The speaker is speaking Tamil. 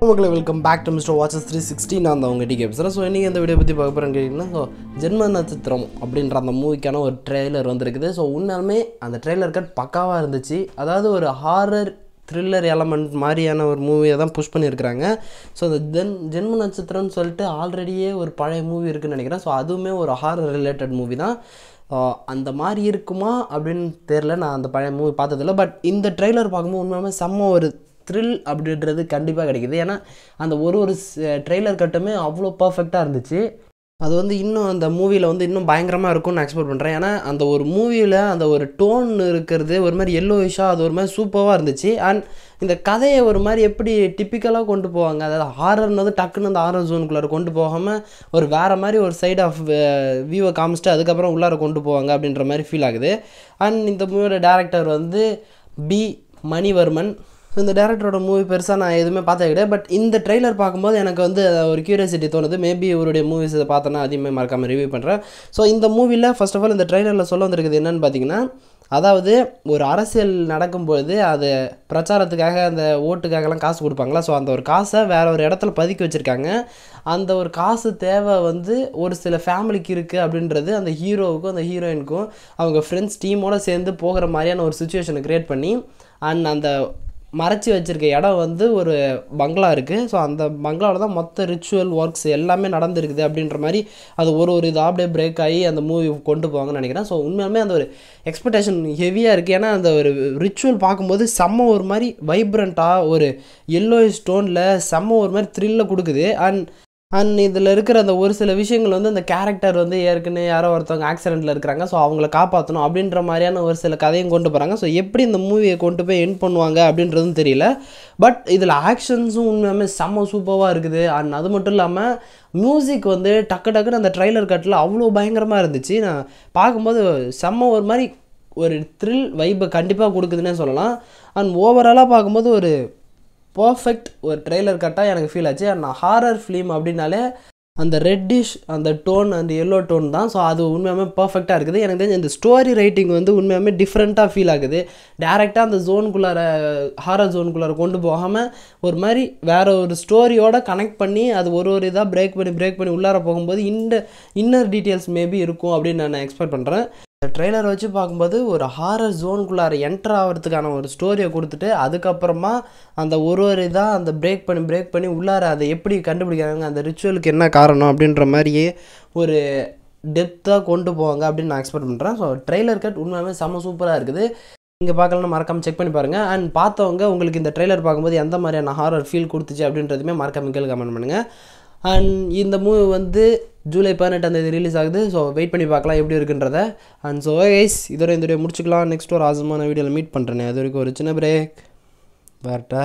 மக்களே welcome back to Mister Watches 360. நான் தான் உங்கள் டிகே பேசுகிறேன். ஸோ இன்றைக்கி இந்த வீடியோ பற்றி பார்க்க போகிறேன்னு கேட்டிங்கன்னா, ஸோ ஜென்ம நட்சத்திரம் அப்படின்ற அந்த மூவிக்கான ஒரு ட்ரெய்லர் வந்திருக்குது. ஸோ உண்மையாலுமே அந்த ட்ரெய்லர் கட் பக்காவாக இருந்துச்சு. அதாவது ஒரு ஹாரர் த்ரில்லர் எலமெண்ட் மாதிரியான ஒரு மூவியை தான் புஷ் பண்ணியிருக்கிறாங்க. ஸோ அந்த ஜென்ம நட்சத்திரம்னு சொல்லிட்டு ஆல்ரெடியே ஒரு பழைய மூவி இருக்குதுன்னு நினைக்கிறேன். ஸோ அதுவுமே ஒரு ஹாரர் ரிலேட்டட் மூவி தான். அந்த மாதிரி இருக்குமா அப்படின்னு தெரில, நான் அந்த பழைய மூவி பார்த்ததில்ல. பட் இந்த ட்ரெய்லர் பார்க்கும்போது உண்மையாலுமே செம்ம ஒரு த்ரில் அப்படின்றது கண்டிப்பாக கிடைக்கிது. ஏன்னா அந்த ஒரு ட்ரெய்லர் கட்டுமே அவ்வளோ பர்ஃபெக்டாக இருந்துச்சு. அது வந்து இன்னும் அந்த மூவியில் வந்து இன்னும் பயங்கரமாக இருக்கும்னு நான் எக்ஸ்பெக்ட் பண்ணுறேன். ஏன்னா அந்த ஒரு மூவியில் அந்த ஒரு டோன் இருக்கிறது ஒரு மாதிரி எல்லோயிஷாக, அது ஒரு மாதிரி சூப்பராக இருந்துச்சு. அண்ட் இந்த கதையை ஒரு மாதிரி எப்படி டிப்பிக்கலாக கொண்டு போவாங்க, அதாவது ஹாரர்னது டக்குன்னு அந்த ஹாரர் ஜோனுக்குள்ளார கொண்டு போகாமல் ஒரு வேறு மாதிரி ஒரு சைட் ஆஃப் வியூவை காமிச்சிட்டு அதுக்கப்புறம் உள்ளார கொண்டு போவாங்க அப்படின்ற மாதிரி ஃபீல் ஆகுது. அண்ட் இந்த மூவியோட டேரக்டர் வந்து பி மணிவர்மன். இந்த டேரக்டரோட மூவி பெருசாக நான் எதுவுமே பார்த்தே கிடையாது. பட் இந்த ட்ரெய்லர் பார்க்கும்போது எனக்கு வந்து ஒரு க்யூரியாசிட்டி தோணுது. மேபி இவருடைய மூவிஸ் இதை பார்த்தோன்னா அதிகமாக மறக்காமல் ரிவ்யூ பண்ணுறேன். ஸோ இந்த மூவியில் ஃபர்ஸ்ட் ஆஃப் ஆல் இந்த ட்ரெய்லரில் சொல்ல வந்திருக்குது என்னென்னு பார்த்தீங்கன்னா, அதாவது ஒரு அரசியல் நடக்கும்பொழுது அது பிரச்சாரத்துக்காக அந்த ஓட்டுக்காகலாம் காசு கொடுப்பாங்களா. ஸோ அந்த ஒரு காசை வேறு ஒரு இடத்துல பதுக்கி வச்சுருக்காங்க. அந்த ஒரு காசு தேவை வந்து ஒரு சில ஃபேமிலிக்கு இருக்குது அப்படின்றது அந்த ஹீரோவுக்கும் அந்த ஹீரோயினுக்கும் அவங்க ஃப்ரெண்ட்ஸ் டீமோடு சேர்ந்து போகிற மாதிரியான ஒரு சுச்சுவேஷனை க்ரியேட் பண்ணி, அண்ட் அந்த மறைச்சி வச்சுருக்க இடம் வந்து ஒரு பங்களா இருக்குது. ஸோ அந்த பங்களாவில் தான் மொத்த ரிச்சுவல் ஒர்க்ஸ் எல்லாமே நடந்துருக்குது அப்படின்ற மாதிரி அது ஒரு இதாக அப்படியே பிரேக் ஆகி அந்த மூவி கொண்டு போவாங்கன்னு நினைக்கிறேன். ஸோ உண்மையாலுமே அந்த ஒரு எக்ஸ்பெக்டேஷன் ஹெவியாக இருக்குது. ஏன்னா அந்த ஒரு ரிச்சுவல் பார்க்கும்போது செம்ம ஒரு மாதிரி வைப்ரண்ட்டாக ஒரு எல்லோயிஷ் ஸ்டோனில் செம்ம ஒரு மாதிரி த்ரில்லை கொடுக்குது. அண்ட் இதில் இருக்கிற அந்த ஒரு சில விஷயங்கள் வந்து அந்த கேரக்டர் வந்து ஏற்கனவே யாரோ ஒருத்தவங்க ஆக்சிடெண்ட்டில் இருக்கிறாங்க, ஸோ அவங்கள காப்பாற்றணும் அப்படின்ற மாதிரியான ஒரு சில கதையும் கொண்டு போகிறாங்க. ஸோ எப்படி இந்த மூவியை கொண்டு போய் எண்ட் பண்ணுவாங்க அப்படின்றதும் தெரியல. பட் இதில் ஆக்ஷன்ஸும் உண்மையாலுமே செம்ம சூப்பராக இருக்குது. அண்ட் அது மட்டும் இல்லாமல் மியூசிக் வந்து டக்குன்னு அந்த ட்ரெய்லர் கட்டில் அவ்வளோ பயங்கரமாக இருந்துச்சு. நான் பார்க்கும்போது செம்ம ஒரு மாதிரி ஒரு த்ரில் வைப்பை கண்டிப்பாக கொடுக்குதுன்னே சொல்லலாம். அண்ட் ஓவராலாக பார்க்கும்போது ஒரு பர்ஃபெக்ட் ஒரு ட்ரெய்லர் கட்டாக எனக்கு ஃபீல் ஆச்சு. அண்ட் ஹாரர் ஃபிலிம் அப்படின்னாலே அந்த ரெட்டிஷ் அந்த டோன் அந்த எல்லோ டோன் தான். ஸோ அது உண்மையாலுமே பர்ஃபெக்டாக இருக்குது. எனக்கு தெரிஞ்ச இந்த ஸ்டோரி ரைட்டிங் வந்து உண்மையாலுமே டிஃப்ரெண்ட்டாக ஃபீல் ஆகுது. டேரெக்டாக அந்த ஜோனுக்குள்ளார ஹாரர் ஜோனுக்குள்ளார கொண்டு போகாமல் ஒரு மாதிரி வேறு ஒரு ஸ்டோரியோட கனெக்ட் பண்ணி அது ஒரு இதாக பிரேக் பண்ணி உள்ளார போகும்போது இன்னர் டீட்டெயில்ஸ் மேபி இருக்கும் அப்படின்னு நான் எக்ஸ்பெக்ட் பண்ணுறேன். ட்ரெய்லர் வச்சு பார்க்கும்போது ஒரு ஹாரர் ஜோனுக்குள்ளார என்டர் ஆகிறதுக்கான ஒரு ஸ்டோரியை கொடுத்துட்டு அதுக்கப்புறமா அந்த ஒரு இதாக அந்த பிரேக் பண்ணி உள்ளார அதை எப்படி கண்டுபிடிக்கிறாங்க, அந்த ரிச்சுவலுக்கு என்ன காரணம் அப்படின்ற மாதிரியே ஒரு டெப்த்தாக கொண்டு போவாங்க அப்படின்னு நான் எக்ஸ்பெக்ட் பண்ணுறேன். ஸோ ட்ரெய்லர் கட் உண்மையாலுமே செம்ம சூப்பராக இருக்குது. நீங்கள் பார்க்கலன்னா மறக்காமல் செக் பண்ணி பாருங்கள். அண்ட் பார்த்தவங்க உங்களுக்கு இந்த ட்ரெய்லர் பார்க்கும்போது எந்த மாதிரியான ஹாரர் ஃபீல் கொடுத்துச்சு அப்படின்றதுமே மறக்காமல் கீழே கமெண்ட் பண்ணுங்கள். அண்ட் இந்த மூவி வந்து ஜூலை 18 ரிலீஸ் ஆகுது. ஸோ வெயிட் பண்ணி பார்க்கலாம் எப்படி இருக்குன்றத. அண்ட் ஸோ கைஸ் இதோட இந்த வீடியோ முடிச்சுக்கலாம். நெக்ஸ்ட் ஒரு ஆசமான வீடியோவில் மீட் பண்ணுறேன். அது வரைக்கும் ஒரு சின்ன பிரேக் வரட்டா.